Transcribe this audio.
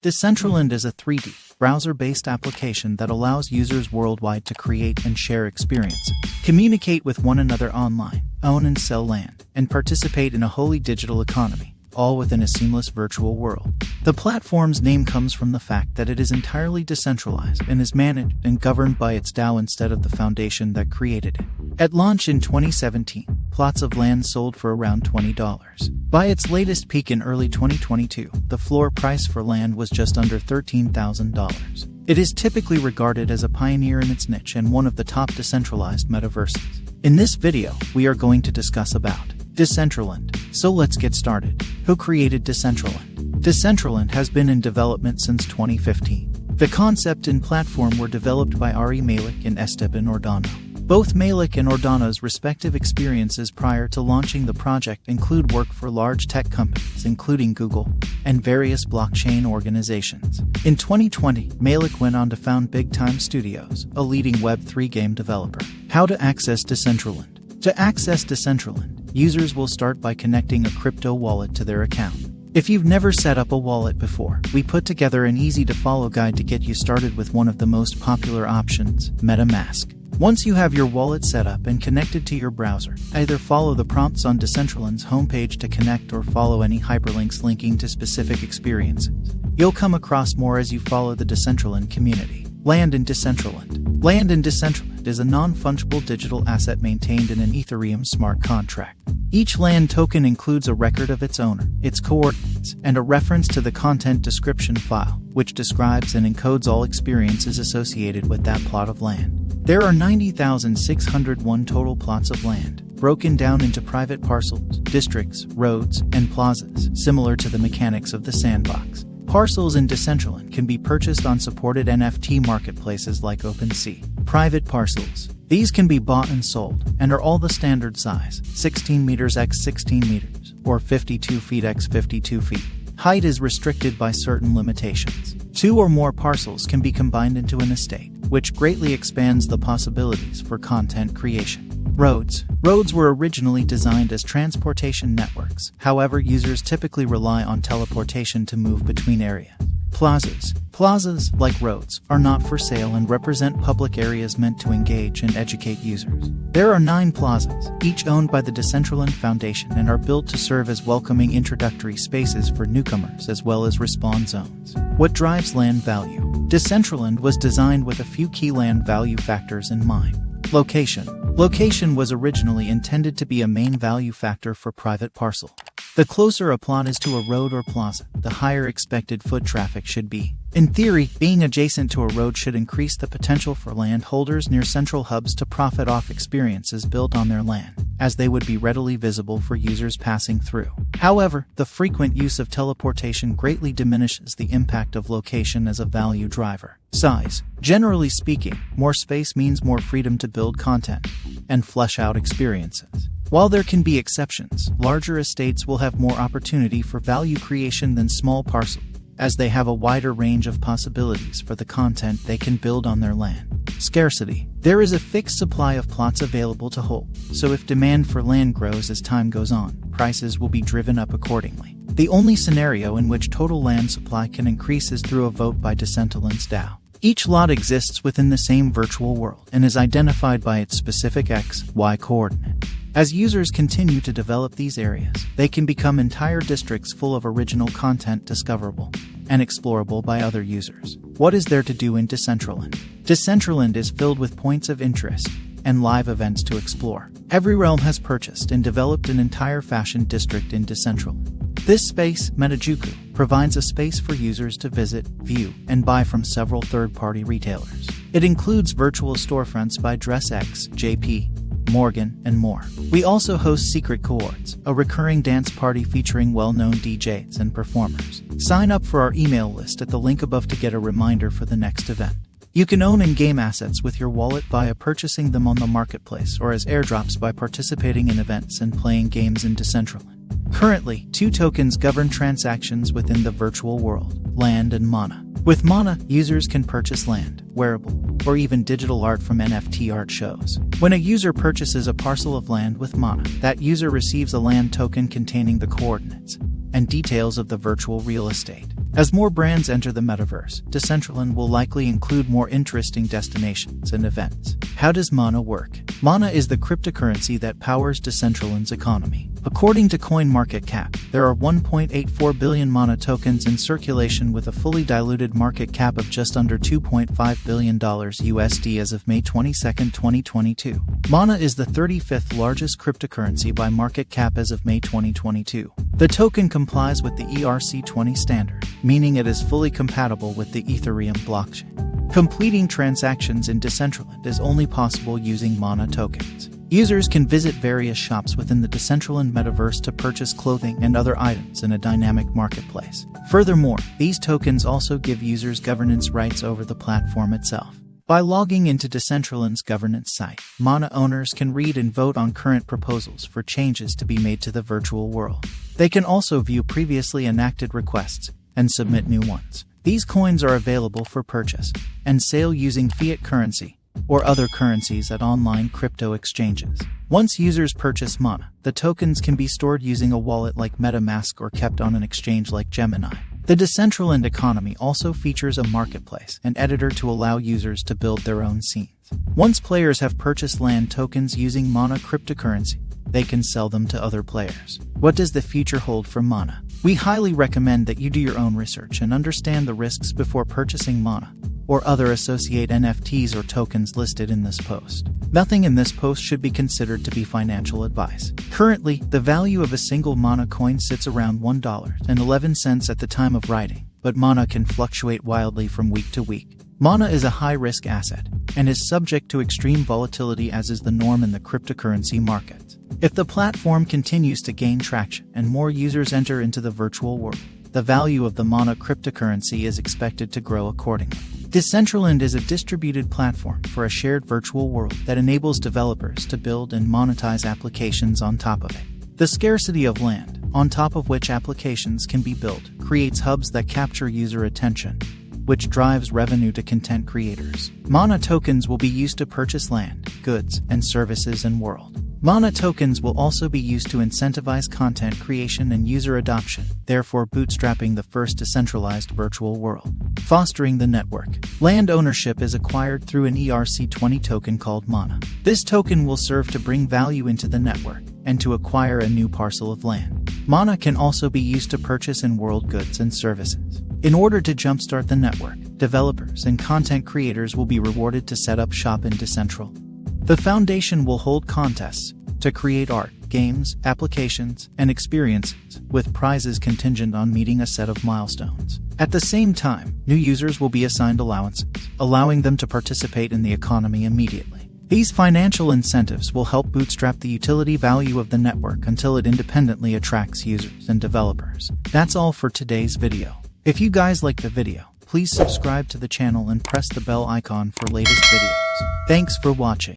Decentraland is a 3D, browser-based application that allows users worldwide to create and share experiences, communicate with one another online, own and sell land, and participate in a wholly digital economy, all within a seamless virtual world. The platform's name comes from the fact that it is entirely decentralized and is managed and governed by its DAO instead of the foundation that created it. At launch in 2017, plots of land sold for around $20. By its latest peak in early 2022, the floor price for land was just under $13,000. It is typically regarded as a pioneer in its niche and one of the top decentralized metaverses. In this video, we are going to discuss about Decentraland. So let's get started. Who created Decentraland? Decentraland has been in development since 2015. The concept and platform were developed by Ari Malik and Esteban Ordano. Both Malik and Ordano's respective experiences prior to launching the project include work for large tech companies including Google and various blockchain organizations. In 2020, Malik went on to found Big Time Studios, a leading Web3 game developer. How to access Decentraland? To access Decentraland, users will start by connecting a crypto wallet to their account. If you've never set up a wallet before, we put together an easy-to-follow guide to get you started with one of the most popular options, MetaMask. Once you have your wallet set up and connected to your browser, either follow the prompts on Decentraland's homepage to connect or follow any hyperlinks linking to specific experiences. You'll come across more as you follow the Decentraland community. Land in Decentraland. Land in Decentraland is a non-fungible digital asset maintained in an Ethereum smart contract. Each land token includes a record of its owner, its coordinates, and a reference to the content description file, which describes and encodes all experiences associated with that plot of land. There are 90,601 total plots of land, broken down into private parcels, districts, roads, and plazas, similar to the mechanics of the sandbox. Parcels in Decentraland can be purchased on supported NFT marketplaces like OpenSea. Private parcels. These can be bought and sold, and are all the standard size, 16 meters x 16 meters, or 52 feet x 52 feet. Height is restricted by certain limitations. 2 or more parcels can be combined into an estate, which greatly expands the possibilities for content creation. Roads. Roads were originally designed as transportation networks, however users typically rely on teleportation to move between areas. Plazas. Plazas, like roads, are not for sale and represent public areas meant to engage and educate users. There are 9 plazas, each owned by the Decentraland Foundation and are built to serve as welcoming introductory spaces for newcomers as well as respawn zones. What drives land value? Decentraland was designed with a few key land value factors in mind. Location. Location was originally intended to be a main value factor for private parcel. The closer a plot is to a road or plaza, the higher expected foot traffic should be. In theory, being adjacent to a road should increase the potential for landholders near central hubs to profit off experiences built on their land, as they would be readily visible for users passing through. However, the frequent use of teleportation greatly diminishes the impact of location as a value driver. Size. Generally speaking, more space means more freedom to build content and flesh out experiences. While there can be exceptions, larger estates will have more opportunity for value creation than small parcels, as they have a wider range of possibilities for the content they can build on their land. Scarcity. There is a fixed supply of plots available to hold, so if demand for land grows as time goes on, prices will be driven up accordingly. The only scenario in which total land supply can increase is through a vote by Decentraland's DAO. Each lot exists within the same virtual world and is identified by its specific X, Y coordinate. As users continue to develop these areas, they can become entire districts full of original content discoverable and explorable by other users. What is there to do in Decentraland? Decentraland is filled with points of interest and live events to explore. Every realm has purchased and developed an entire fashion district in Decentraland. This space, Metajuku, provides a space for users to visit, view, and buy from several third-party retailers. It includes virtual storefronts by DressX, JP, Morgan, and more. We also host Secret Chords, a recurring dance party featuring well-known DJs and performers. Sign up for our email list at the link above to get a reminder for the next event. You can own in-game assets with your wallet via purchasing them on the marketplace or as airdrops by participating in events and playing games in Decentraland. Currently, 2 tokens govern transactions within the virtual world, land and mana. With mana, users can purchase land, wearable, or even digital art from NFT art shows. When a user purchases a parcel of land with mana, that user receives a land token containing the coordinates and details of the virtual real estate. As more brands enter the metaverse, Decentraland will likely include more interesting destinations and events. How does Mana work? Mana is the cryptocurrency that powers Decentraland's economy. According to CoinMarketCap, there are 1.84 billion Mana tokens in circulation with a fully diluted market cap of just under $2.5 billion USD as of May 22, 2022. Mana is the 35th largest cryptocurrency by market cap as of May 2022. The token complies with the ERC20 standard, meaning it is fully compatible with the Ethereum blockchain. Completing transactions in Decentraland is only possible using Mana tokens. Users can visit various shops within the Decentraland metaverse to purchase clothing and other items in a dynamic marketplace. Furthermore, these tokens also give users governance rights over the platform itself. By logging into Decentraland's governance site, Mana owners can read and vote on current proposals for changes to be made to the virtual world. They can also view previously enacted requests and submit new ones. These coins are available for purchase and sale using fiat currency or other currencies at online crypto exchanges. Once users purchase Mana, the tokens can be stored using a wallet like MetaMask or kept on an exchange like Gemini. The Decentraland economy also features a marketplace and editor to allow users to build their own scenes. Once players have purchased land tokens using Mana cryptocurrency, they can sell them to other players. What does the future hold for Mana? We highly recommend that you do your own research and understand the risks before purchasing Mana or other associate NFTs or tokens listed in this post. Nothing in this post should be considered to be financial advice. Currently, the value of a single Mana coin sits around $1.11 at the time of writing, but Mana can fluctuate wildly from week to week. Mana is a high-risk asset and is subject to extreme volatility, as is the norm in the cryptocurrency markets. If the platform continues to gain traction and more users enter into the virtual world, the value of the Mana cryptocurrency is expected to grow accordingly. Decentraland is a distributed platform for a shared virtual world that enables developers to build and monetize applications on top of it. The scarcity of land, on top of which applications can be built, creates hubs that capture user attention, which drives revenue to content creators. Mana tokens will be used to purchase land, goods, and services in world. Mana tokens will also be used to incentivize content creation and user adoption, therefore bootstrapping the first decentralized virtual world. Fostering the network. Land ownership is acquired through an ERC20 token called Mana. This token will serve to bring value into the network and to acquire a new parcel of land. Mana can also be used to purchase in-world goods and services. In order to jumpstart the network, developers and content creators will be rewarded to set up shop in Decentraland. The foundation will hold contests to create art, games, applications, and experiences, with prizes contingent on meeting a set of milestones. At the same time, new users will be assigned allowances, allowing them to participate in the economy immediately. These financial incentives will help bootstrap the utility value of the network until it independently attracts users and developers. That's all for today's video. If you guys like the video, please subscribe to the channel and press the bell icon for latest videos. Thanks for watching.